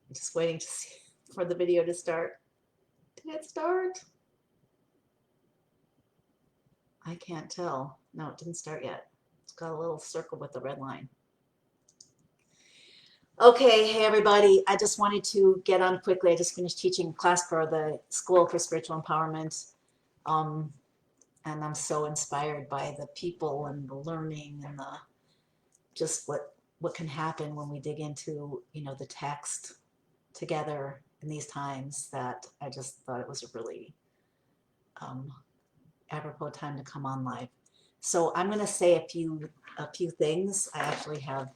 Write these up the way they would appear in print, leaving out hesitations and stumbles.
I'm just waiting to see for the video to start. Did it start? I can't tell. No, it didn't start yet. It's got a little circle with the red line. Okay, hey everybody. I just wanted to get on quickly. I just finished teaching class for the School for Spiritual Empowerment. And I'm so inspired by the people and the learning and the just what can happen when we dig into, the text together in these times, that I just thought it was a really apropos time to come on live. So I'm going to say a few things. I actually have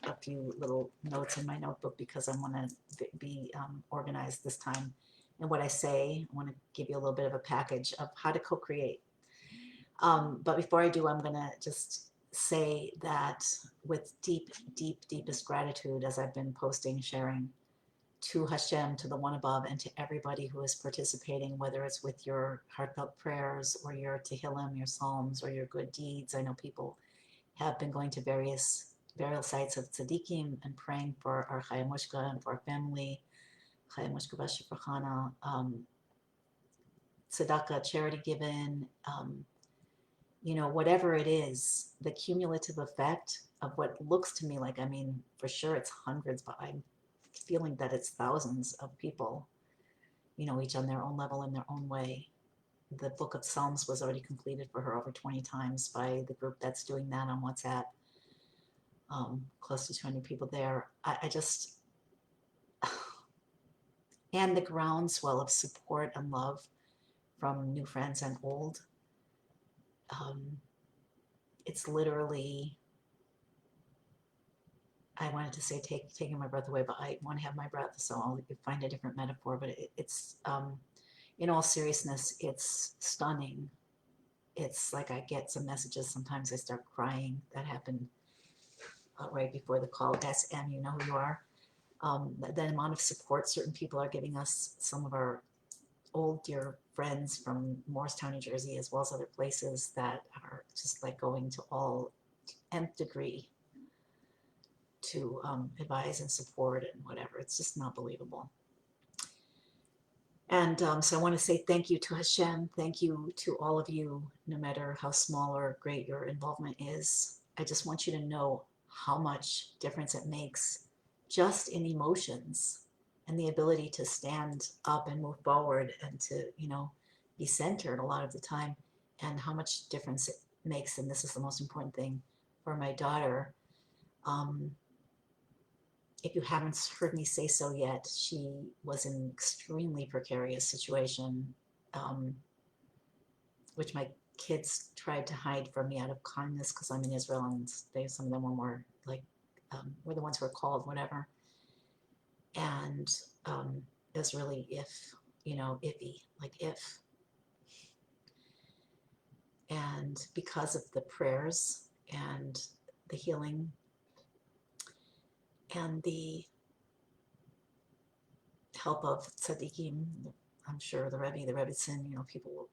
a few little notes in my notebook because I want to be organized this time. And what I say, I want to give you a little bit of a package of how to co-create. But before I do, I'm going to just say that with deepest gratitude, as I've been posting, sharing, to Hashem, to the one above, and to everybody who is participating, whether it's with your heartfelt prayers or your tehillim, your psalms, or your good deeds. I know people have been going to various burial sites of tzaddikim and praying for our Chaya Mushka and for our family, Chaya Mushka Bashifrachana, tzedakah, charity given, whatever it is, the cumulative effect of what looks to me like, for sure it's hundreds, but I'm feeling that it's thousands of people, each on their own level in their own way. The book of Psalms was already completed for her over 20 times by the group that's doing that on WhatsApp. Close to 200 people there. I just, and the groundswell of support and love from new friends and old. It's literally, I wanted to say taking my breath away, but I want to have my breath, so I'll find a different metaphor. But it's, in all seriousness, it's stunning. It's like I get some messages. Sometimes I start crying. That happened right before the call. SM, you know who you are. The amount of support certain people are giving us, some of our old dear friends from Morristown, New Jersey, as well as other places that are just like going to all nth degree to advise and support and whatever. It's just not believable. And so I want to say thank you to Hashem. Thank you to all of you, no matter how small or great your involvement is. I just want you to know how much difference it makes just in emotions and the ability to stand up and move forward and to, be centered a lot of the time, and how much difference it makes. And this is the most important thing for my daughter. If you haven't heard me say so yet, she was in an extremely precarious situation, which my kids tried to hide from me out of kindness because I'm in Israel, and some of them were more like, were the ones who were called, whatever. And it was really iffy, like if. And because of the prayers and the healing and the help of tzaddikim, I'm sure the Rebbe, the Rebbetzin,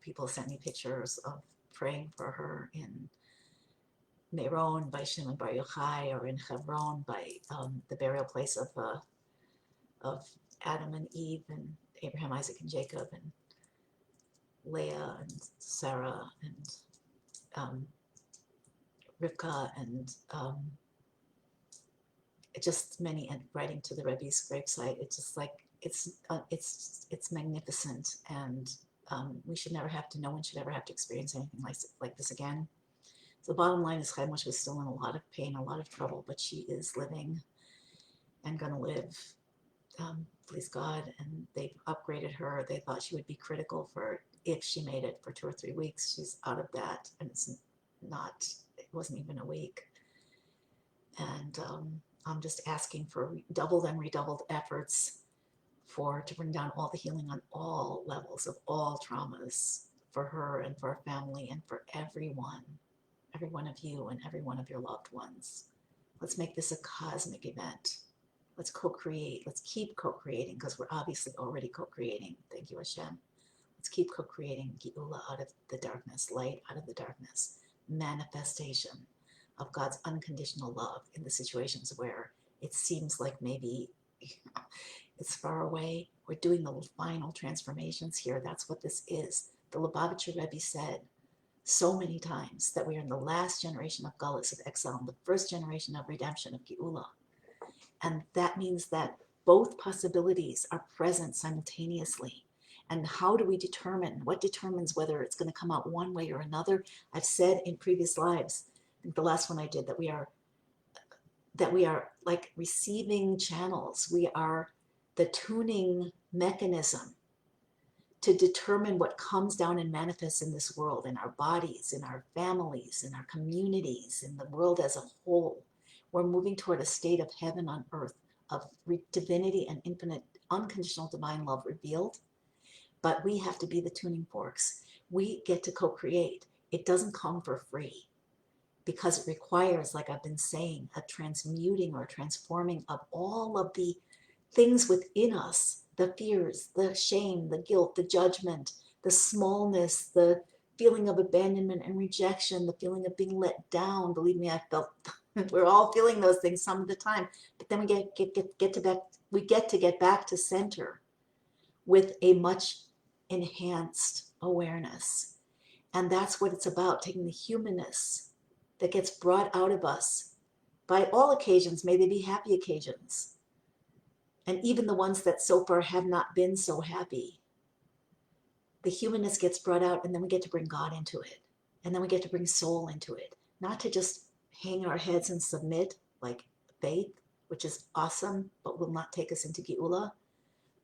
people sent me pictures of praying for her in Meron by Shimon Bar Yochai, or in Hebron by the burial place of Adam and Eve and Abraham, Isaac, and Jacob, and Leah and Sarah and Rivka, and just many, and writing to the Rebbe's gravesite. It's just like it's magnificent, and we should never have to. No one should ever have to experience anything like this again. So the bottom line is, Chaimush was still in a lot of pain, a lot of trouble, but she is living and going to live. Please God. And they've upgraded her. They thought she would be critical for if she made it for 2 or 3 weeks. She's out of that, and it wasn't even a week. And I'm just asking for doubled and redoubled efforts to bring down all the healing on all levels of all traumas for her and for her family and for every one of you and every one of your loved ones. Let's make this a cosmic event. Let's co-create. Let's keep co-creating, because we're obviously already co-creating. Thank you, Hashem. Let's keep co-creating geula out of the darkness, light out of the darkness, manifestation of God's unconditional love in the situations where it seems like maybe It's far away. We're doing the final transformations here. That's what this is. The Lubavitcher Rebbe said so many times that we are in the last generation of golus, of exile, and the first generation of redemption, of geula. And that means that both possibilities are present simultaneously. And how do we determine, what determines whether it's going to come out one way or another? I've said in previous lives, I think the last one I did, that we are like receiving channels. We are the tuning mechanism to determine what comes down and manifests in this world, in our bodies, in our families, in our communities, in the world as a whole. We're moving toward a state of heaven on earth, of divinity and infinite, unconditional divine love revealed. But we have to be the tuning forks. We get to co-create. It doesn't come for free because it requires, like I've been saying, a transmuting or transforming of all of the things within us, the fears, the shame, the guilt, the judgment, the smallness, the feeling of abandonment and rejection, the feeling of being let down. Believe me, I felt, we're all feeling those things some of the time, but then we get to get back to center with a much enhanced awareness. And that's what it's about, taking the humanness that gets brought out of us by all occasions. May they be happy occasions. And even the ones that so far have not been so happy. The humanness gets brought out, and then we get to bring God into it. And then we get to bring soul into it. Not to just hang our heads and submit like faith, which is awesome, but will not take us into geula,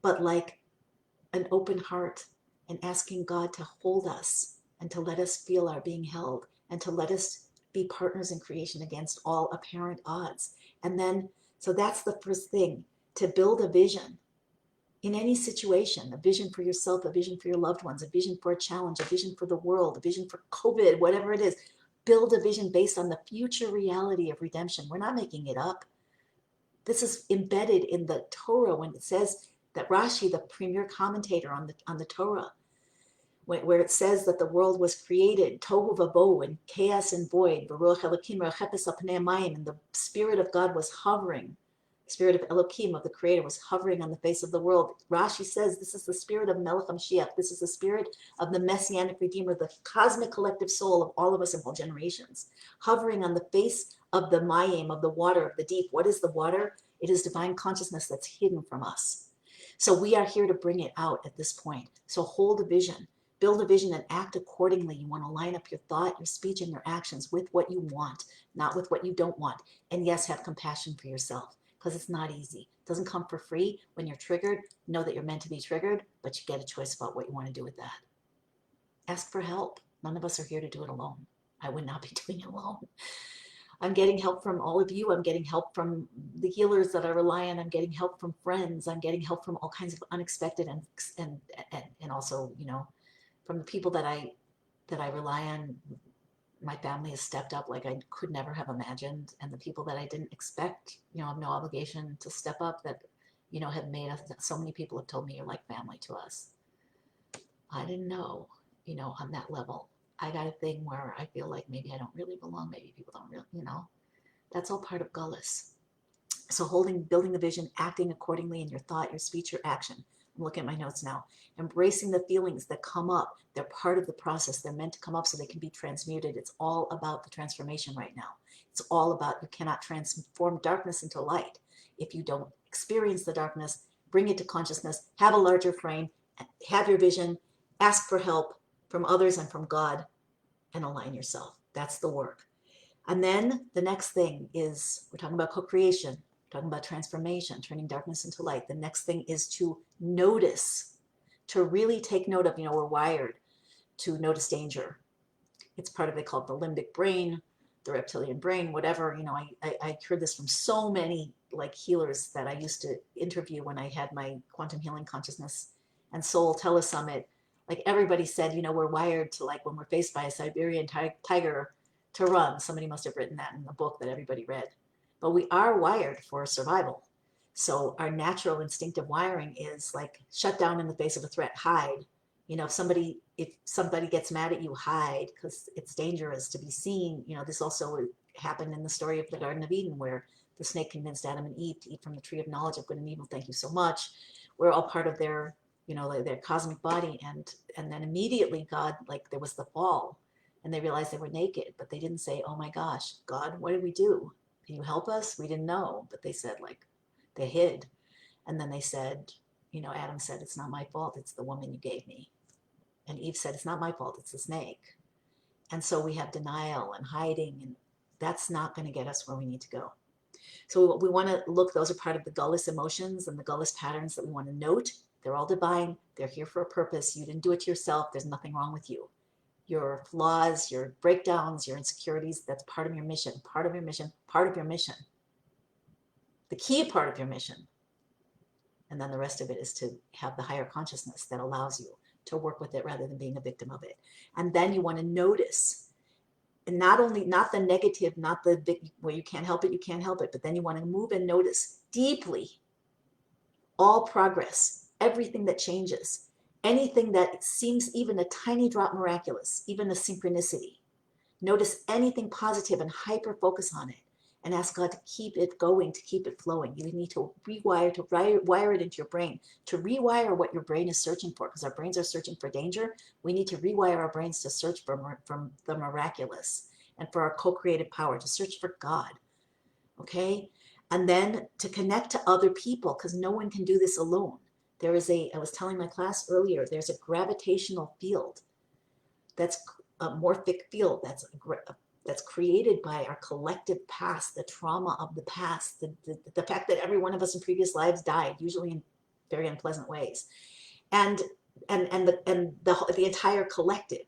but like an open heart and asking God to hold us and to let us feel our being held and to let us be partners in creation against all apparent odds. And then, so that's the first thing, to build a vision in any situation, a vision for yourself, a vision for your loved ones, a vision for a challenge, a vision for the world, a vision for COVID, whatever it is. Build a vision based on the future reality of redemption. We're not making it up. This is embedded in the Torah when it says that Rashi, the premier commentator on the Torah, where it says that the world was created, tohu vavohu, in chaos and void, v'ruach Elokim rechepes al pnei hamayim, and the Spirit of God was hovering, the Spirit of Elokim, of the Creator, was hovering on the face of the world. Rashi says this is the spirit of Melech HaMashiach. This is the spirit of the Messianic Redeemer, the cosmic collective soul of all of us in all generations, hovering on the face of the mayim, of the water, of the deep. What is the water? It is divine consciousness that's hidden from us. So we are here to bring it out at this point. So hold a vision, build a vision, and act accordingly. You want to line up your thought, your speech, and your actions with what you want, not with what you don't want. And yes, have compassion for yourself, because it's not easy. It doesn't come for free. When you're triggered, know that you're meant to be triggered, but you get a choice about what you want to do with that. Ask for help. None of us are here to do it alone. I would not be doing it alone. I'm getting help from all of you. I'm getting help from the healers that I rely on. I'm getting help from friends. I'm getting help from all kinds of unexpected and also, you know, from the people that I rely on. My family has stepped up like I could never have imagined, and the people that I didn't expect, you know, have no obligation to step up, that, you know, have made us. So many people have told me you're like family to us. I didn't know, you know, on that level. I got a thing where I feel like maybe I don't really belong, maybe people don't really, you know, that's all part of golus. So building the vision, acting accordingly in your thought, your speech, your action. I'm looking at my notes now. Embracing the feelings that come up. They're part of the process. They're meant to come up so they can be transmuted. It's all about the transformation right now. It's all about, you cannot transform darkness into light if you don't experience the darkness, bring it to consciousness, have a larger frame, have your vision, ask for help from others and from God, and align yourself. That's the work. And then the next thing is, we're talking about co-creation, talking about transformation, turning darkness into light. The next thing is to notice, to really take note of, you know, we're wired to notice danger. It's part of, they call it the limbic brain, the reptilian brain, whatever. You know, I heard this from so many like healers that I used to interview when I had my quantum healing consciousness and soul telesummit. Like everybody said, you know, we're wired to, like, when we're faced by a Siberian tiger, to run. Somebody must have written that in the book that everybody read. But we are wired for survival. So our natural instinctive wiring is like shut down in the face of a threat, hide. You know, if somebody gets mad at you, hide, because it's dangerous to be seen. You know, this also happened in the story of the Garden of Eden, where the snake convinced Adam and Eve to eat from the tree of knowledge of good and evil. Thank you so much. We're all part of their, you know, like their cosmic body. And then immediately God, like there was the fall and they realized they were naked, but they didn't say, oh my gosh, God, what did we do? Can you help us? We didn't know. But they said, like, they hid. And then they said, you know, Adam said, it's not my fault. It's the woman you gave me. And Eve said, it's not my fault. It's the snake. And so we have denial and hiding, and that's not going to get us where we need to go. So we want to look, those are part of the golus emotions and the golus patterns that we want to note. They're all divine. They're here for a purpose. You didn't do it to yourself. There's nothing wrong with you. Your flaws, your breakdowns, your insecurities, that's part of your mission, part of your mission, part of your mission. The key part of your mission. And then the rest of it is to have the higher consciousness that allows you to work with it rather than being a victim of it. And then you want to notice, and not the negative, not the big, where you can't help it, you can't help it, but then you want to move and notice deeply all progress, everything that changes, anything that seems even a tiny drop miraculous, even a synchronicity. Notice anything positive and hyper focus on it and ask God to keep it going, to keep it flowing. You need to rewire, to wire it into your brain, to rewire what your brain is searching for, because our brains are searching for danger. We need to rewire our brains to search for the miraculous and for our co-creative power, to search for God, okay? And then to connect to other people, because no one can do this alone. There is I was telling my class earlier, there's a gravitational field, that's a morphic field, that's created by our collective past, the trauma of the past, the fact that every one of us in previous lives died, usually in very unpleasant ways, and the entire collective.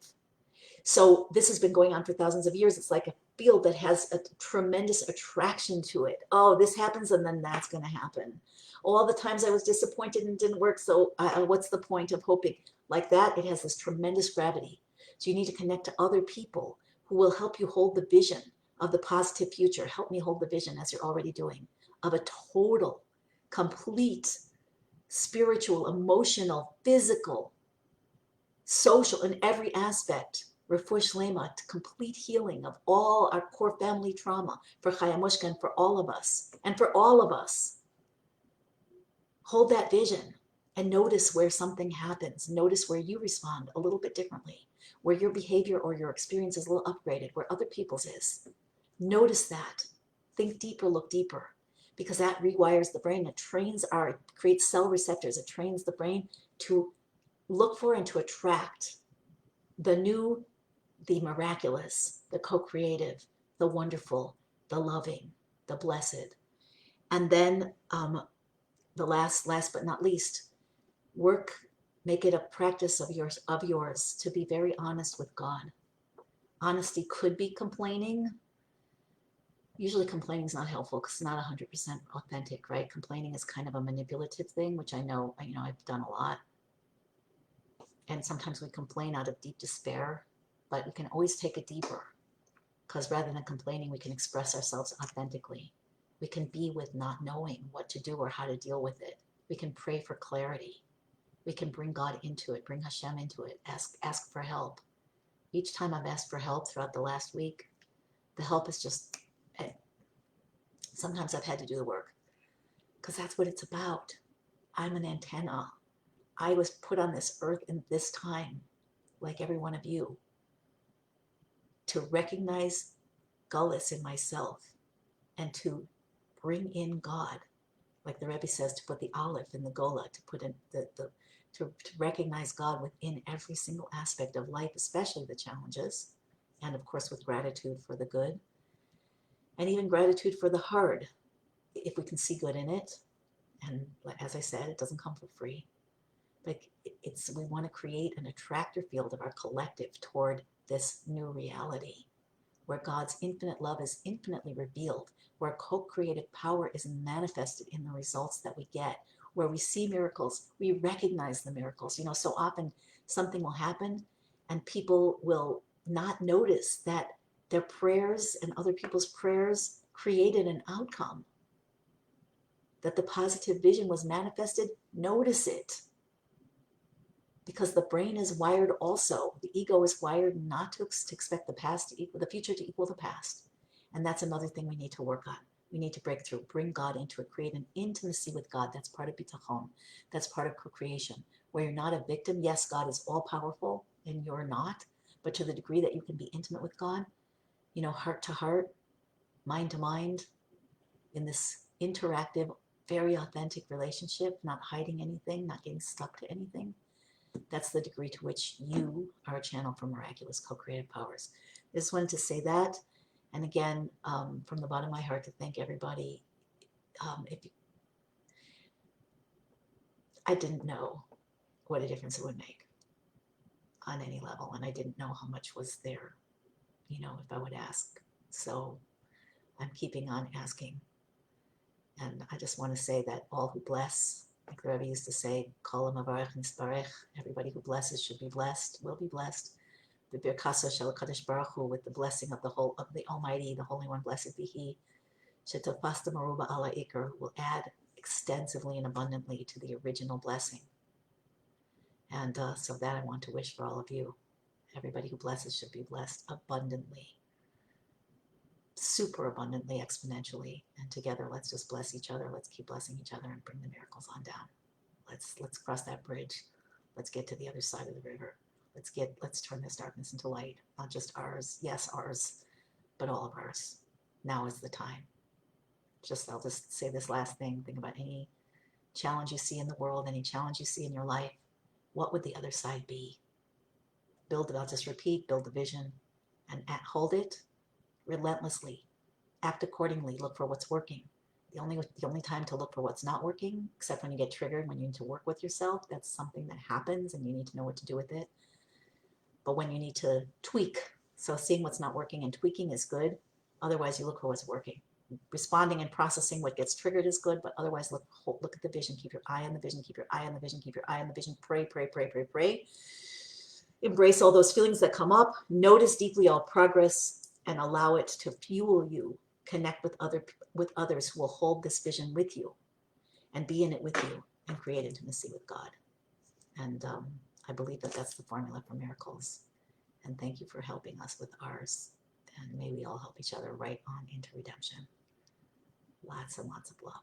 So this has been going on for thousands of years. It's like a field that has a tremendous attraction to it. Oh, this happens and then that's going to happen. All the times I was disappointed and it didn't work, so what's the point of hoping? Like that, it has this tremendous gravity. So you need to connect to other people who will help you hold the vision of the positive future. Help me hold the vision, as you're already doing, of a total, complete, spiritual, emotional, physical, social, in every aspect, refuah shlema, complete healing of all our core family trauma, for Chayamushka and for all of us, and for all of us. Hold that vision and notice where something happens. Notice where you respond a little bit differently, where your behavior or your experience is a little upgraded, where other people's is. Notice that. Think deeper, look deeper, because that rewires the brain. It creates cell receptors. It trains the brain to look for and to attract the new, the miraculous, the co-creative, the wonderful, the loving, the blessed. And then the last but not least, make it a practice of yours to be very honest with God. Honesty could be complaining. Usually complaining is not helpful because it's not 100% authentic, right? Complaining is kind of a manipulative thing, which I know I've done a lot. And sometimes we complain out of deep despair, but we can always take it deeper, because rather than complaining, we can express ourselves authentically. We can be with not knowing what to do or how to deal with it. We can pray for clarity. We can bring God into it, bring Hashem into it, ask for help. Each time I've asked for help throughout the last week, the help is just, sometimes I've had to do the work, because that's what it's about. I'm an antenna. I was put on this earth in this time, like every one of you, to recognize golus in myself and to bring in God, like the Rebbe says, to put the aleph in the gola, to put in to recognize God within every single aspect of life, especially the challenges, and of course with gratitude for the good, and even gratitude for the hard, if we can see good in it. And as I said, it doesn't come for free. Like we want to create an attractor field of our collective toward this new reality, where God's infinite love is infinitely revealed, where co-creative power is manifested in the results that we get, where we see miracles, we recognize the miracles. So often something will happen and people will not notice that their prayers and other people's prayers created an outcome, that the positive vision was manifested. Notice it. Because the brain is wired also. The ego is wired not to expect the future to equal the past. And that's another thing we need to work on. We need to break through, bring God into it, create an intimacy with God. That's part of bitachon. That's part of co-creation, where you're not a victim. Yes, God is all powerful and you're not, but to the degree that you can be intimate with God, heart to heart, mind to mind, in this interactive, very authentic relationship, not hiding anything, not getting stuck to anything. That's the degree to which you are a channel for miraculous co-creative powers. I just wanted to say that. And again, from the bottom of my heart, to thank everybody. I didn't know what a difference it would make on any level. And I didn't know how much was there, if I would ask. So I'm keeping on asking. And I just want to say that all who bless, like the Rebbe used to say, Kol ha'mavarech nisparech, everybody who blesses should be blessed, will be blessed. The Birkaso Shel HaKadosh Baruch Hu, with the blessing of the Almighty, the Holy One, blessed be He, Shetafasta Maruba Ala Iker, who will add extensively and abundantly to the original blessing. And so that I want to wish for all of you. Everybody who blesses should be blessed abundantly, super abundantly, exponentially. And together, let's just bless each other. Let's keep blessing each other and bring the miracles on down. Let's cross that bridge. Let's get to the other side of the river. Let's turn this darkness into light. Not just ours, yes, ours, but all of ours. Now is the time. I'll just say this last thing. Think about any challenge you see in the world, any challenge you see in your life. What would the other side be? Build it. I'll just repeat, build the vision and hold it relentlessly. Act accordingly. Look for what's working. The only time to look for what's not working, except when you get triggered, when you need to work with yourself, that's something that happens and you need to know what to do with it. But when you need to tweak, so seeing what's not working and tweaking is good. Otherwise, you look for what's working. Responding and processing what gets triggered is good, but otherwise look at the vision. Keep your eye on the vision. Keep your eye on the vision. Keep your eye on the vision. Pray, pray, pray, pray, pray. Embrace all those feelings that come up. Notice deeply all progress and allow it to fuel you. Connect with others who will hold this vision with you and be in it with you and create intimacy with God. And I believe that that's the formula for miracles. And thank you for helping us with ours. And may we all help each other right on into redemption. Lots and lots of love.